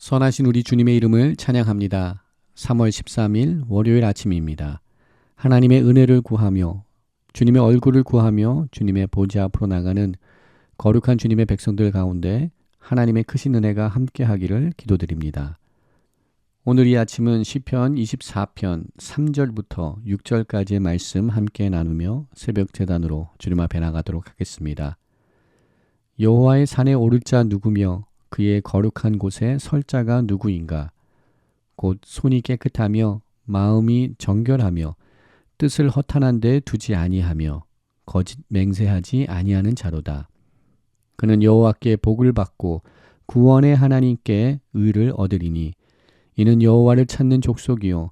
선하신 우리 주님의 이름을 찬양합니다. 3월 13일 월요일 아침입니다. 하나님의 은혜를 구하며 주님의 얼굴을 구하며 주님의 보좌 앞으로 나가는 거룩한 주님의 백성들 가운데 하나님의 크신 은혜가 함께하기를 기도드립니다. 오늘 이 아침은 시편 24편 3절부터 6절까지의 말씀 함께 나누며 새벽 제단으로 주님 앞에 나가도록 하겠습니다. 여호와의 산에 오를 자 누구며 그의 거룩한 곳에 설 자가 누구인가? 곧 손이 깨끗하며 마음이 정결하며 뜻을 허탄한 데 두지 아니하며 거짓 맹세하지 아니하는 자로다. 그는 여호와께 복을 받고 구원의 하나님께 의를 얻으리니 이는 여호와를 찾는 족속이요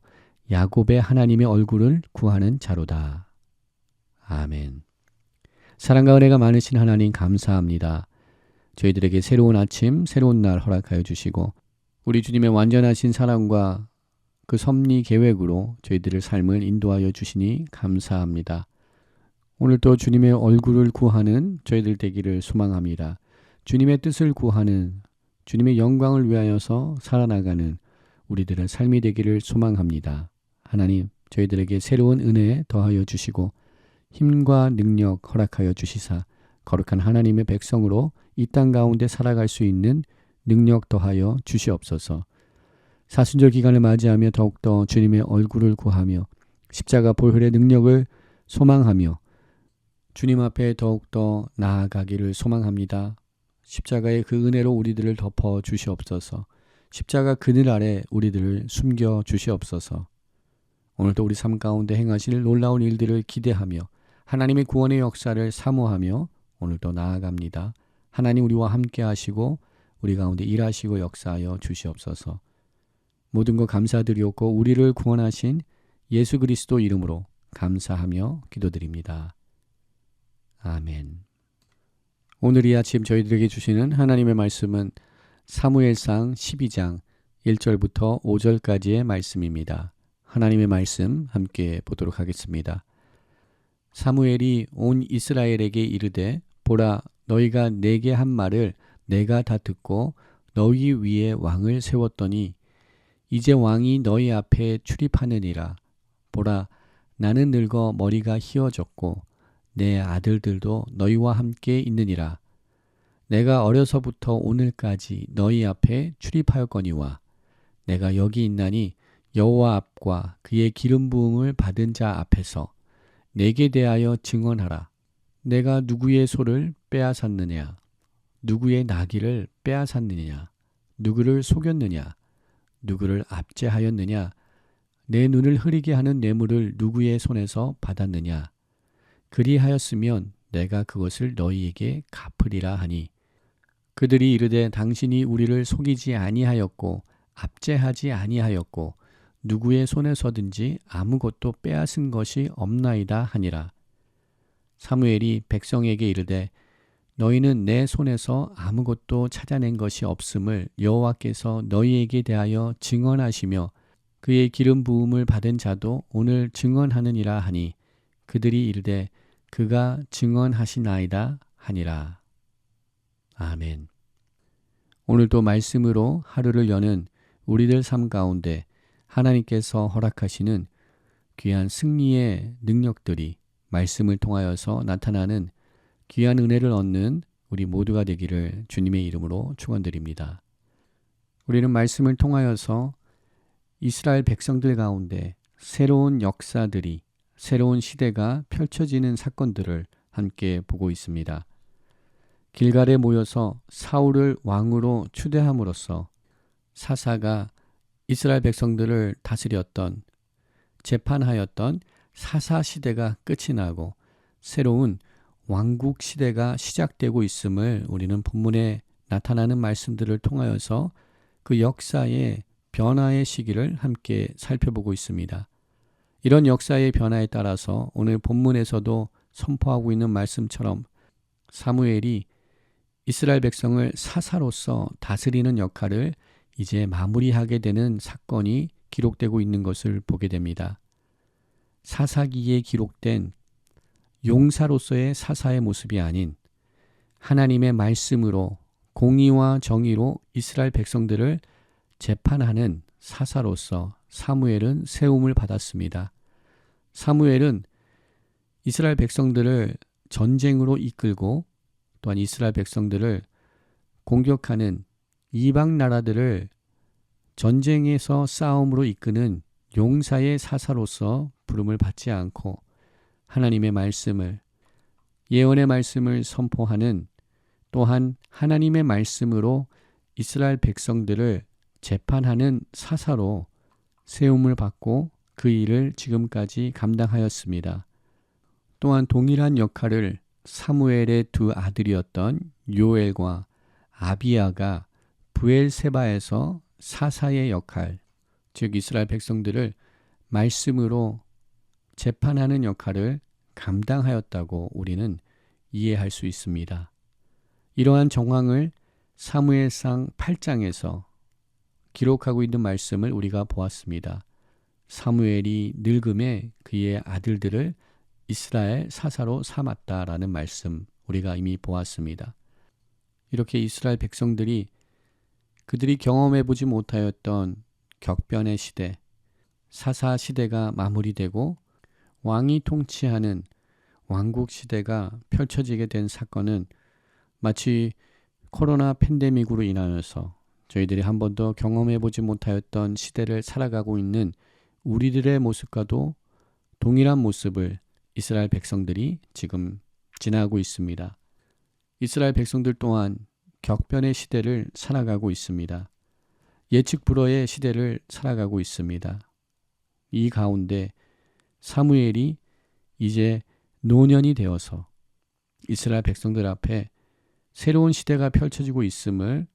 야곱의 하나님의 얼굴을 구하는 자로다. 아멘. 사랑과 은혜가 많으신 하나님 감사합니다. 저희들에게 새로운 아침, 새로운 날 허락하여 주시고 우리 주님의 완전하신 사랑과 그 섭리 계획으로 저희들의 삶을 인도하여 주시니 감사합니다. 오늘도 주님의 얼굴을 구하는 저희들 되기를 소망합니다. 주님의 뜻을 구하는 주님의 영광을 위하여서 살아나가는 우리들의 삶이 되기를 소망합니다. 하나님, 저희들에게 새로운 은혜 더하여 주시고 힘과 능력 허락하여 주시사 거룩한 하나님의 백성으로 이 땅 가운데 살아갈 수 있는 능력 더하여 주시옵소서. 사순절 기간을 맞이하며 더욱더 주님의 얼굴을 구하며 십자가 보혈의 능력을 소망하며 주님 앞에 더욱더 나아가기를 소망합니다. 십자가의 그 은혜로 우리들을 덮어 주시옵소서. 십자가 그늘 아래 우리들을 숨겨 주시옵소서. 오늘도 우리 삶 가운데 행하실 놀라운 일들을 기대하며 하나님의 구원의 역사를 사모하며 오늘도 나아갑니다. 하나님 우리와 함께 하시고 우리 가운데 일하시고 역사하여 주시옵소서. 모든 것 감사드리옵고 우리를 구원하신 예수 그리스도 이름으로 감사하며 기도드립니다. 아멘. 오늘 이 아침 저희들에게 주시는 하나님의 말씀은 사무엘상 12장 1절부터 5절까지의 말씀입니다. 하나님의 말씀 함께 보도록 하겠습니다. 사무엘이 온 이스라엘에게 이르되 보라 너희가 내게 한 말을 내가 다 듣고 너희 위에 왕을 세웠더니 이제 왕이 너희 앞에 출입하느니라. 보라 나는 늙어 머리가 희어졌고 내 아들들도 너희와 함께 있느니라. 내가 어려서부터 오늘까지 너희 앞에 출입하였거니와 내가 여기 있나니 여호와 앞과 그의 기름 부음을 받은 자 앞에서 내게 대하여 증언하라. 내가 누구의 소를 빼앗았느냐? 누구의 나귀를 빼앗았느냐? 누구를 속였느냐? 누구를 압제하였느냐? 내 눈을 흐리게 하는 뇌물을 누구의 손에서 받았느냐? 그리하였으면 내가 그것을 너희에게 갚으리라 하니 그들이 이르되 당신이 우리를 속이지 아니하였고 압제하지 아니하였고 누구의 손에서든지 아무것도 빼앗은 것이 없나이다 하니라. 사무엘이 백성에게 이르되 너희는 내 손에서 아무것도 찾아낸 것이 없음을 여호와께서 너희에게 대하여 증언하시며 그의 기름 부음을 받은 자도 오늘 증언하느니라 하니 그들이 이르되 그가 증언하시나이다 하니라. 아멘. 오늘도 말씀으로 하루를 여는 우리들 삶 가운데 하나님께서 허락하시는 귀한 승리의 능력들이 말씀을 통하여서 나타나는 귀한 은혜를 얻는 우리 모두가 되기를 주님의 이름으로 축원드립니다. 우리는 말씀을 통하여서 이스라엘 백성들 가운데 새로운 역사들이 새로운 시대가 펼쳐지는 사건들을 함께 보고 있습니다. 길갈에 모여서 사울을 왕으로 추대함으로써 사사가 이스라엘 백성들을 다스렸던 재판하였던 사사 시대가 끝이 나고 새로운 왕국 시대가 시작되고 있음을 우리는 본문에 나타나는 말씀들을 통하여서 그 역사의 변화의 시기를 함께 살펴보고 있습니다. 이런 역사의 변화에 따라서 오늘 본문에서도 선포하고 있는 말씀처럼 사무엘이 이스라엘 백성을 사사로서 다스리는 역할을 이제 마무리하게 되는 사건이 기록되고 있는 것을 보게 됩니다. 사사기에 기록된 용사로서의 사사의 모습이 아닌 하나님의 말씀으로 공의와 정의로 이스라엘 백성들을 재판하는 사사로서 사무엘은 세움을 받았습니다. 사무엘은 이스라엘 백성들을 전쟁으로 이끌고 또한 이스라엘 백성들을 공격하는 이방 나라들을 전쟁에서 싸움으로 이끄는 용사의 사사로서 부름을 받지 않고 하나님의 말씀을, 예언의 말씀을 선포하는, 또한 하나님의 말씀으로 이스라엘 백성들을 재판하는 사사로 세움을 받고 그 일을 지금까지 감당하였습니다. 또한 동일한 역할을 사무엘의 두 아들이었던 요엘과 아비야가 브엘세바에서 사사의 역할, 즉 이스라엘 백성들을 말씀으로 재판하는 역할을 감당하였다고 우리는 이해할 수 있습니다. 이러한 정황을 사무엘상 8장에서 기록하고 있는 말씀을 우리가 보았습니다. 사무엘이 늙음에 그의 아들들을 이스라엘 사사로 삼았다라는 말씀 우리가 이미 보았습니다. 이렇게 이스라엘 백성들이 그들이 경험해보지 못하였던 격변의 시대, 사사 시대가 마무리되고 왕이 통치하는 왕국 시대가 펼쳐지게 된 사건은 마치 코로나 팬데믹으로 인하여서 저희들이 한 번도 경험해보지 못하였던 시대를 살아가고 있는 우리들의 모습과도 동일한 모습을 이스라엘 백성들이 지금 지나고 있습니다. 이스라엘 백성들 또한 격변의 시대를 살아가고 있습니다. 예측 불허의 시대를 살아가고 있습니다. 이 가운데 사무엘이 이제 노년이 되어서 이스라엘 백성들 앞에 새로운 시대가 펼쳐지고 있음을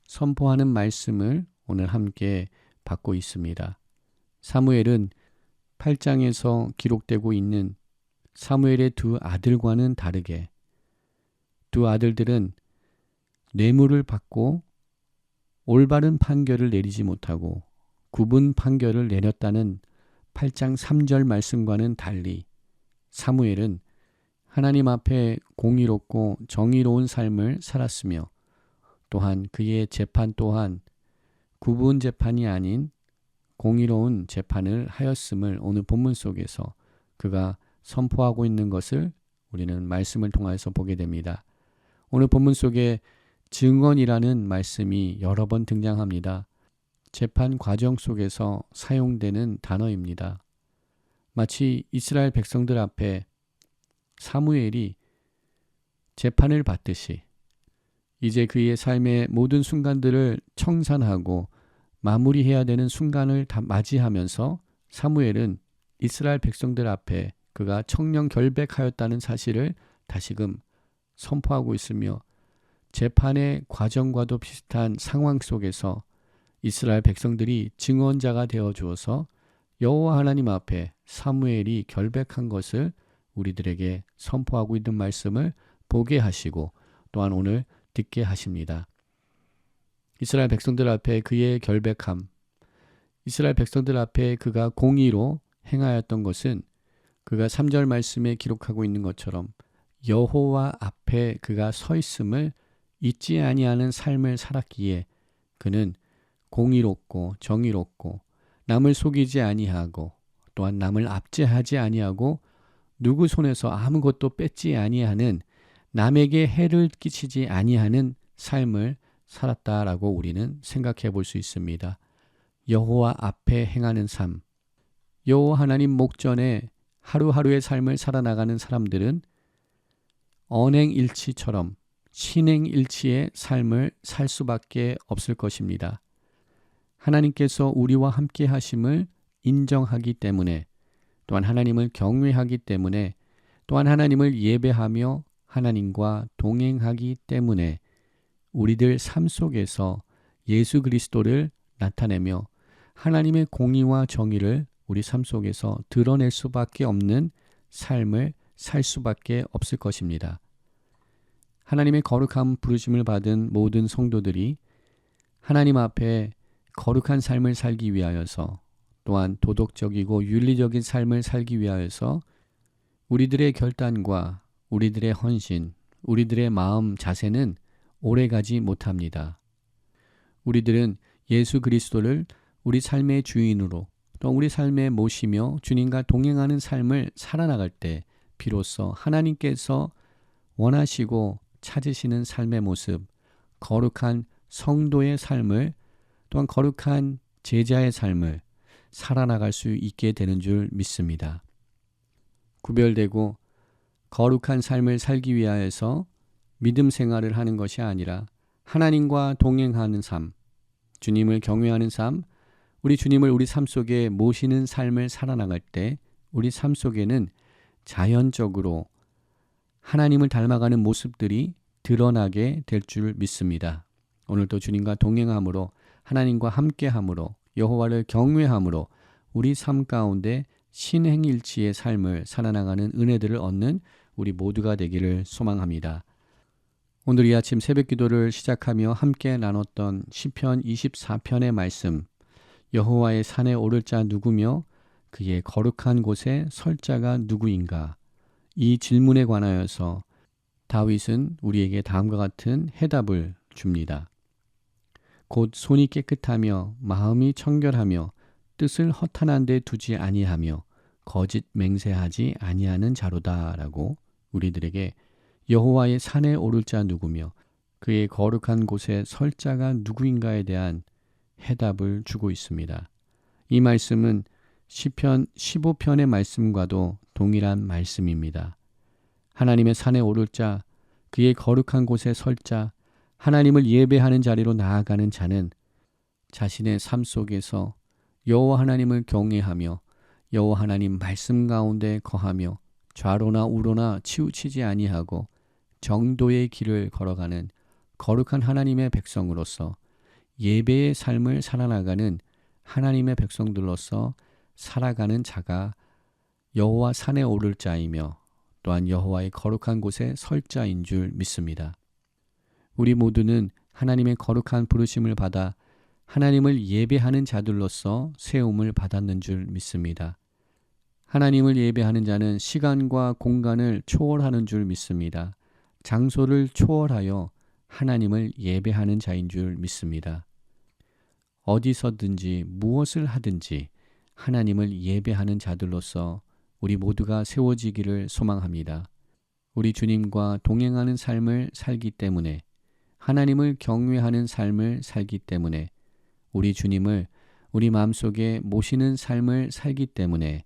선포하는 말씀을 오늘 함께 받고 있습니다. 사무엘은 8장에서 기록되고 있는 사무엘의 두 아들과는 다르게 두 아들들은 뇌물을 받고 올바른 판결을 내리지 못하고 구분 판결을 내렸다는 8장 3절 말씀과는 달리 사무엘은 하나님 앞에 공의롭고 정의로운 삶을 살았으며 또한 그의 재판 또한 구분 재판이 아닌 공의로운 재판을 하였음을 오늘 본문 속에서 그가 선포하고 있는 것을 우리는 말씀을 통해서 보게 됩니다. 오늘 본문 속에 증언이라는 말씀이 여러 번 등장합니다. 재판 과정 속에서 사용되는 단어입니다. 마치 이스라엘 백성들 앞에 사무엘이 재판을 받듯이 이제 그의 삶의 모든 순간들을 청산하고 마무리해야 되는 순간을 다 맞이하면서 사무엘은 이스라엘 백성들 앞에 그가 청령 결백하였다는 사실을 다시금 선포하고 있으며 재판의 과정과도 비슷한 상황 속에서 이스라엘 백성들이 증언자가 되어 주어서 여호와 하나님 앞에 사무엘이 결백한 것을 우리들에게 선포하고 있는 말씀을 보게 하시고 또한 오늘 듣게 하십니다. 이스라엘 백성들 앞에 그의 결백함, 이스라엘 백성들 앞에 그가 공의로 행하였던 것은 그가 3절 말씀에 기록하고 있는 것처럼 여호와 앞에 그가 서 있음을 잊지 아니하는 삶을 살았기에 그는 공의롭고 정의롭고 남을 속이지 아니하고 또한 남을 압제하지 아니하고 누구 손에서 아무것도 뺏지 아니하는 남에게 해를 끼치지 아니하는 삶을 살았다라고 우리는 생각해 볼 수 있습니다. 여호와 앞에 행하는 삶, 여호와 하나님 목전에 하루하루의 삶을 살아나가는 사람들은 언행일치처럼 신행일치의 삶을 살 수밖에 없을 것입니다. 하나님께서 우리와 함께 하심을 인정하기 때문에 또한 하나님을 경외하기 때문에 또한 하나님을 예배하며 하나님과 동행하기 때문에 우리들 삶 속에서 예수 그리스도를 나타내며 하나님의 공의와 정의를 우리 삶 속에서 드러낼 수밖에 없는 삶을 살 수밖에 없을 것입니다. 하나님의 거룩한 부르심을 받은 모든 성도들이 하나님 앞에 거룩한 삶을 살기 위하여서 또한 도덕적이고 윤리적인 삶을 살기 위하여서 우리들의 결단과 우리들의 헌신, 우리들의 마음 자세는 오래가지 못합니다. 우리들은 예수 그리스도를 우리 삶의 주인으로 또 우리 삶에 모시며 주님과 동행하는 삶을 살아나갈 때 비로소 하나님께서 원하시고 찾으시는 삶의 모습, 거룩한 성도의 삶을 또한 거룩한 제자의 삶을 살아나갈 수 있게 되는 줄 믿습니다. 구별되고 거룩한 삶을 살기 위하여서 믿음 생활을 하는 것이 아니라 하나님과 동행하는 삶, 주님을 경외하는 삶, 우리 주님을 우리 삶 속에 모시는 삶을 살아나갈 때 우리 삶 속에는 자연적으로 하나님을 닮아가는 모습들이 드러나게 될 줄 믿습니다. 오늘도 주님과 동행함으로 하나님과 함께함으로 여호와를 경외함으로 우리 삶 가운데 신행일치의 삶을 살아나가는 은혜들을 얻는 우리 모두가 되기를 소망합니다. 오늘 이 아침 새벽 기도를 시작하며 함께 나눴던 시편 24편의 말씀, 여호와의 산에 오를 자 누구며 그의 거룩한 곳에 설 자가 누구인가? 이 질문에 관하여서 다윗은 우리에게 다음과 같은 해답을 줍니다. 곧 손이 깨끗하며 마음이 청결하며 뜻을 허탄한 데 두지 아니하며 거짓 맹세하지 아니하는 자로다라고 우리들에게 여호와의 산에 오를 자 누구며 그의 거룩한 곳에 설 자가 누구인가에 대한 해답을 주고 있습니다. 이 말씀은 시편 15편의 말씀과도 동일한 말씀입니다. 하나님의 산에 오를 자, 그의 거룩한 곳에 설 자, 하나님을 예배하는 자리로 나아가는 자는 자신의 삶 속에서 여호와 하나님을 경외하며 여호와 하나님 말씀 가운데 거하며 좌로나 우로나 치우치지 아니하고 정도의 길을 걸어가는 거룩한 하나님의 백성으로서 예배의 삶을 살아나가는 하나님의 백성들로서 살아가는 자가 여호와 산에 오를 자이며 또한 여호와의 거룩한 곳에 설 자인 줄 믿습니다. 우리 모두는 하나님의 거룩한 부르심을 받아 하나님을 예배하는 자들로서 세움을 받았는 줄 믿습니다. 하나님을 예배하는 자는 시간과 공간을 초월하는 줄 믿습니다. 장소를 초월하여 하나님을 예배하는 자인 줄 믿습니다. 어디서든지 무엇을 하든지 하나님을 예배하는 자들로서 우리 모두가 세워지기를 소망합니다. 우리 주님과 동행하는 삶을 살기 때문에 하나님을 경외하는 삶을 살기 때문에 우리 주님을 우리 마음속에 모시는 삶을 살기 때문에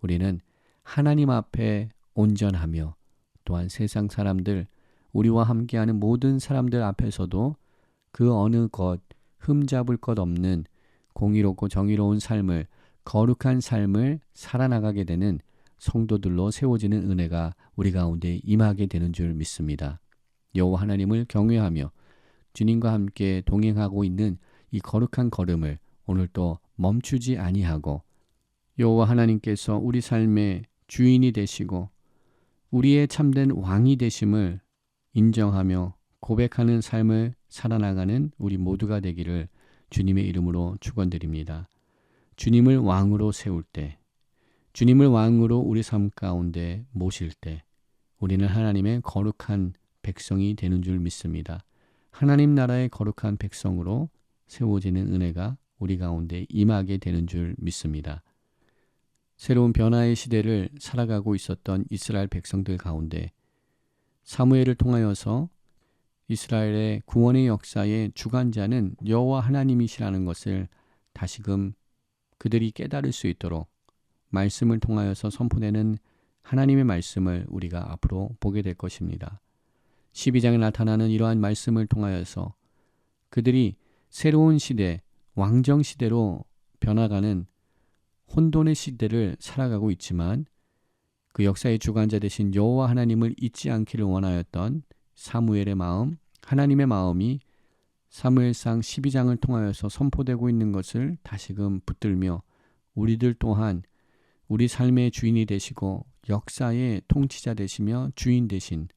우리는 하나님 앞에 온전하며 또한 세상 사람들, 우리와 함께하는 모든 사람들 앞에서도 그 어느 것 흠잡을 것 없는 공의롭고 정의로운 삶을, 거룩한 삶을 살아나가게 되는 성도들로 세워지는 은혜가 우리 가운데 임하게 되는 줄 믿습니다. 여호와 하나님을 경외하며 주님과 함께 동행하고 있는 이 거룩한 걸음을 오늘도 멈추지 아니하고 여호와 하나님께서 우리 삶의 주인이 되시고 우리의 참된 왕이 되심을 인정하며 고백하는 삶을 살아나가는 우리 모두가 되기를 주님의 이름으로 축원드립니다. 주님을 왕으로 세울 때, 주님을 왕으로 우리 삶 가운데 모실 때 우리는 하나님의 거룩한 백성이 되는 줄 믿습니다. 하나님 나라의 거룩한 백성으로 세워지는 은혜가 우리 가운데 임하게 되는 줄 믿습니다. 새로운 변화의 시대를 살아가고 있었던 이스라엘 백성들 가운데 사무엘을 통하여서 이스라엘의 구원의 역사의 주관자는 여호와 하나님이시라는 것을 다시금 그들이 깨달을 수 있도록 말씀을 통하여서 선포되는 하나님의 말씀을 우리가 앞으로 보게 될 것입니다. 12장에 나타나는 이러한 말씀을 통하여서 그들이 새로운 시대, 왕정 시대로 변화가는 혼돈의 시대를 살아가고 있지만 그 역사의 주관자 되신 여호와 하나님을 잊지 않기를 원하였던 사무엘의 마음, 하나님의 마음이 사무엘상 12장을 통하여서 선포되고 있는 것을 다시금 붙들며 우리들 또한 우리 삶의 주인이 되시고 역사의 통치자 되시며 주인 되신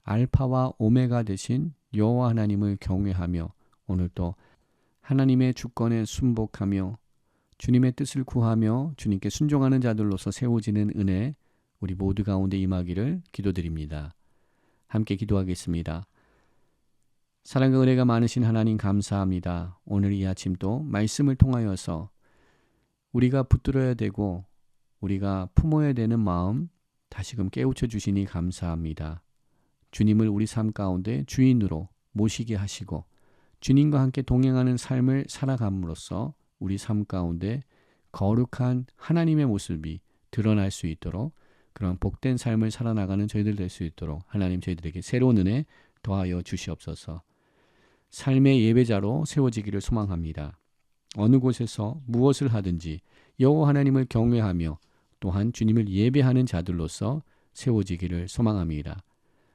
알파와 오메가 되신 여호와 하나님을 경외하며 오늘도 하나님의 주권에 순복하며 주님의 뜻을 구하며 주님께 순종하는 자들로서 세워지는 은혜 우리 모두 가운데 임하기를 기도드립니다. 함께 기도하겠습니다. 사랑과 은혜가 많으신 하나님 감사합니다. 오늘 이 아침도 말씀을 통하여서 우리가 붙들어야 되고 우리가 품어야 되는 마음 다시금 깨우쳐 주시니 감사합니다. 주님을 우리 삶 가운데 주인으로 모시게 하시고 주님과 함께 동행하는 삶을 살아감으로써 우리 삶 가운데 거룩한 하나님의 모습이 드러날 수 있도록 그런 복된 삶을 살아나가는 저희들 될 수 있도록 하나님 저희들에게 새로운 은혜 더하여 주시옵소서. 삶의 예배자로 세워지기를 소망합니다. 어느 곳에서 무엇을 하든지 여호와 하나님을 경외하며 또한 주님을 예배하는 자들로서 세워지기를 소망합니다.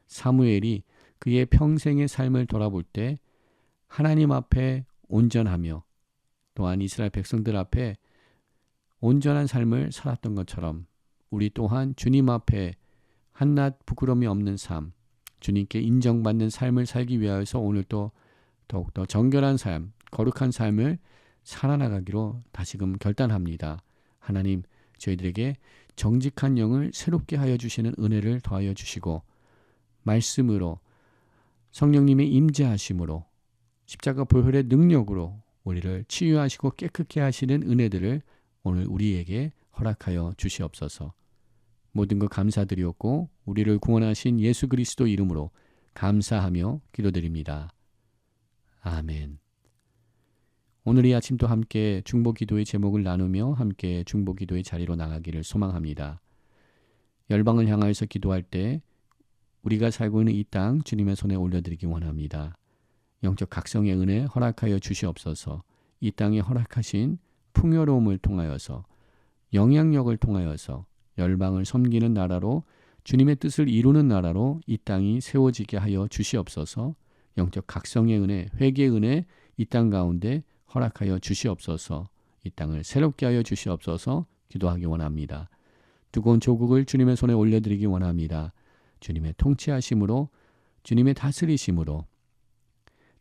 사무엘이 그의 평생의 삶을 돌아볼 때 하나님 앞에 온전하며 또한 이스라엘 백성들 앞에 온전한 삶을 살았던 것처럼 우리 또한 주님 앞에 한낱 부끄러움이 없는 삶, 주님께 인정받는 삶을 살기 위하여서 오늘도 더욱더 정결한 삶, 거룩한 삶을 살아나가기로 다시금 결단합니다. 하나님, 저희들에게 정직한 영을 새롭게 하여 주시는 은혜를 더하여 주시고 말씀으로 성령님의 임재하심으로 십자가 보혈의 능력으로 우리를 치유하시고 깨끗게 하시는 은혜들을 오늘 우리에게 허락하여 주시옵소서. 모든 것 감사드리옵고 우리를 구원하신 예수 그리스도 이름으로 감사하며 기도드립니다. 아멘. 오늘 이 아침도 함께 중보기도의 제목을 나누며 함께 중보기도의 자리로 나가기를 소망합니다. 열방을 향하여서 기도할 때 우리가 살고 있는 이 땅 주님의 손에 올려드리기 원합니다. 영적 각성의 은혜 허락하여 주시옵소서. 이 땅에 허락하신 풍요로움을 통하여서 영향력을 통하여서 열방을 섬기는 나라로 주님의 뜻을 이루는 나라로 이 땅이 세워지게 하여 주시옵소서. 영적 각성의 은혜, 회개의 은혜 이 땅 가운데 허락하여 주시옵소서. 이 땅을 새롭게 하여 주시옵소서. 기도하기 원합니다. 두꺼운 조국을 주님의 손에 올려드리기 원합니다. 주님의 통치하심으로 주님의 다스리심으로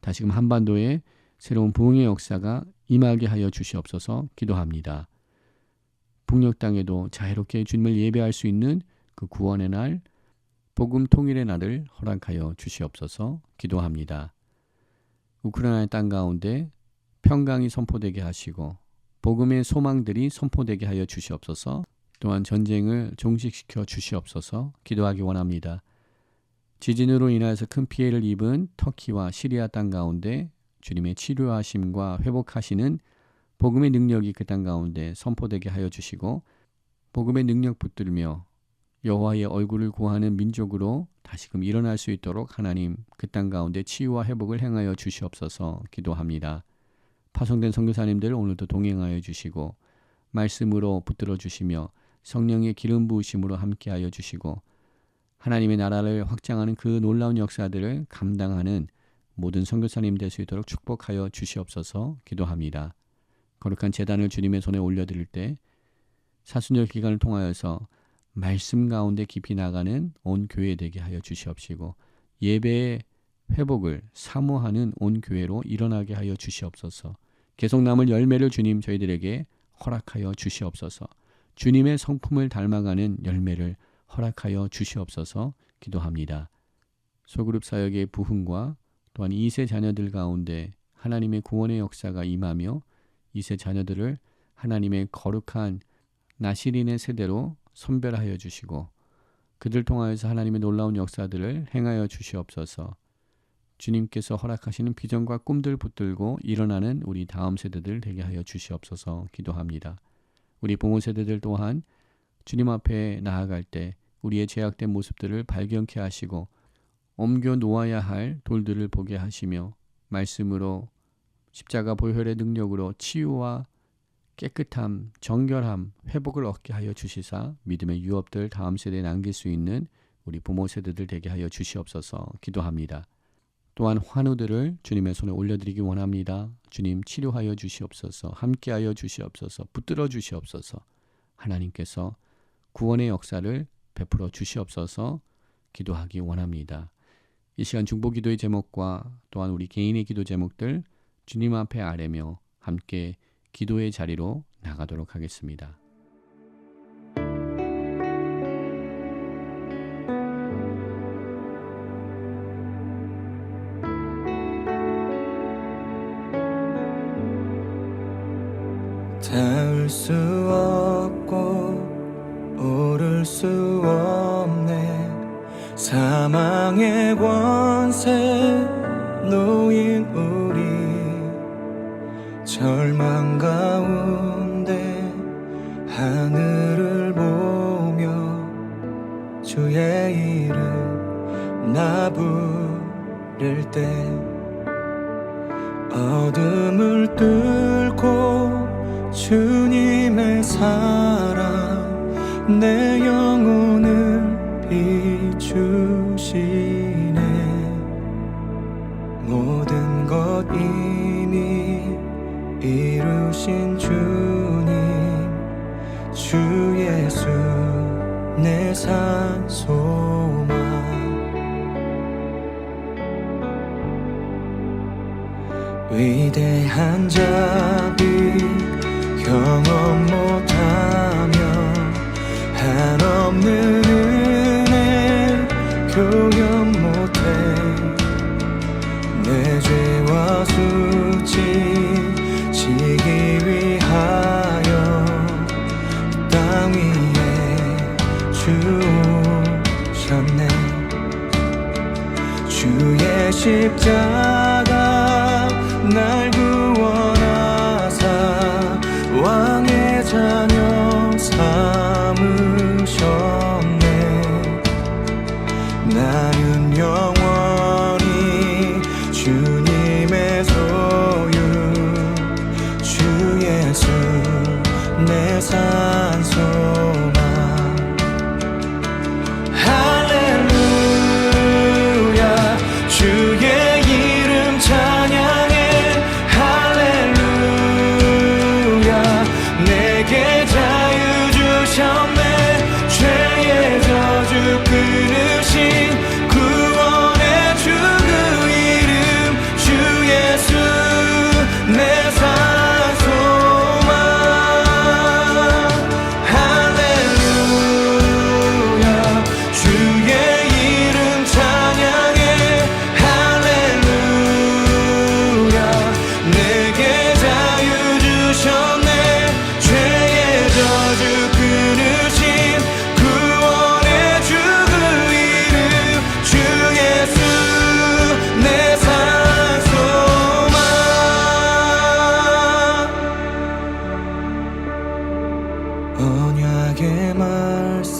다시금 한반도에 새로운 부흥의 역사가 임하게 하여 주시옵소서. 기도합니다. 북녘 땅에도 자유롭게 주님을 예배할 수 있는 그 구원의 날, 복음 통일의 날을 허락하여 주시옵소서. 기도합니다. 우크라이나의 땅 가운데 평강이 선포되게 하시고 복음의 소망들이 선포되게 하여 주시옵소서. 또한 전쟁을 종식시켜 주시옵소서. 기도하기 원합니다. 지진으로 인하여서 큰 피해를 입은 터키와 시리아 땅 가운데 주님의 치료하심과 회복하시는 복음의 능력이 그 땅 가운데 선포되게 하여 주시고 복음의 능력 붙들며 여호와의 얼굴을 구하는 민족으로 다시금 일어날 수 있도록 하나님 그 땅 가운데 치유와 회복을 행하여 주시옵소서. 기도합니다. 파송된 선교사님들 오늘도 동행하여 주시고 말씀으로 붙들어 주시며 성령의 기름 부으심으로 함께하여 주시고 하나님의 나라를 확장하는 그 놀라운 역사들을 감당하는 모든 선교사님 될 수 있도록 축복하여 주시옵소서. 기도합니다. 거룩한 제단을 주님의 손에 올려드릴 때 사순절 기간을 통하여서 말씀 가운데 깊이 나가는 온 교회 되게 하여 주시옵시고 예배의 회복을 사모하는 온 교회로 일어나게 하여 주시옵소서. 계속 남을 열매를 주님 저희들에게 허락하여 주시옵소서. 주님의 성품을 닮아가는 열매를 허락하여 주시옵소서. 기도합니다. 소그룹 사역의 부흥과 또한 2세 자녀들 가운데 하나님의 구원의 역사가 임하며 2세 자녀들을 하나님의 거룩한 나시린의 세대로 선별하여 주시고 그들 통하여서 하나님의 놀라운 역사들을 행하여 주시옵소서. 주님께서 허락하시는 비전과 꿈들 붙들고 일어나는 우리 다음 세대들 되게 하여 주시옵소서. 기도합니다. 우리 부모 세대들 또한 주님 앞에 나아갈 때 우리의 죄악된 모습들을 발견케 하시고 옮겨 놓아야 할 돌들을 보게 하시며 말씀으로 십자가 보혈의 능력으로 치유와 깨끗함, 정결함, 회복을 얻게 하여 주시사 믿음의 유업들 다음 세대에 남길 수 있는 우리 부모 세대들 되게 하여 주시옵소서. 기도합니다. 또한 환우들을 주님의 손에 올려드리기 원합니다. 주님 치료하여 주시옵소서. 함께하여 주시옵소서. 붙들어 주시옵소서. 하나님께서 구원의 역사를 베풀어 주시옵소서. 기도하기 원합니다. 이 시간 중보기도의 제목과 또한 우리 개인의 기도 제목들 주님 앞에 아뢰며 함께 기도의 자리로 나가도록 하겠습니다. 닿을 수 없고 오를 수 없네. 사망의 권세 놓인 우리 절망 가운데 하늘을 보며 주의 이름 나 부를 때 어둠을 뚫고 주님의 사랑 내 영혼을 비추시네. 모든 것 이미 이루신 주님 주 예수 내 산 소망. 위대한 자비 경험 못하며 한없는 은혜 교연 못해. 내 죄와 수치 지기 위하여 땅 위에 주셨네. 주의 십자가 날 구원하사 왕의 자녀 삼으셨네. 나는 영원히 주님의 소유 주 예수 내 산 소망. 할렐루야 주의 이름 찬양해. 할렐루야 내게 자유 주셨네. 죄의 저주 끊으신 구원의 주 그 이름 주 예수 내 산 소망. 할렐루야 주의 이름 찬양해. 할렐루야 내게 자유 주셨네. 죄의 저주 끊으신 구원의 주 그 이름 주 예수 내 산 소망. 언약의 말씀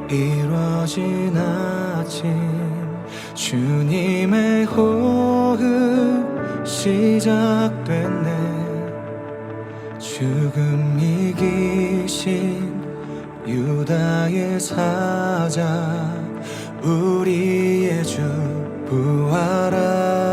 이루어진 아침 주님의 호흡 시작됐네. 죽음 이기신 유다의 사자 우리의 주 부활하셨네.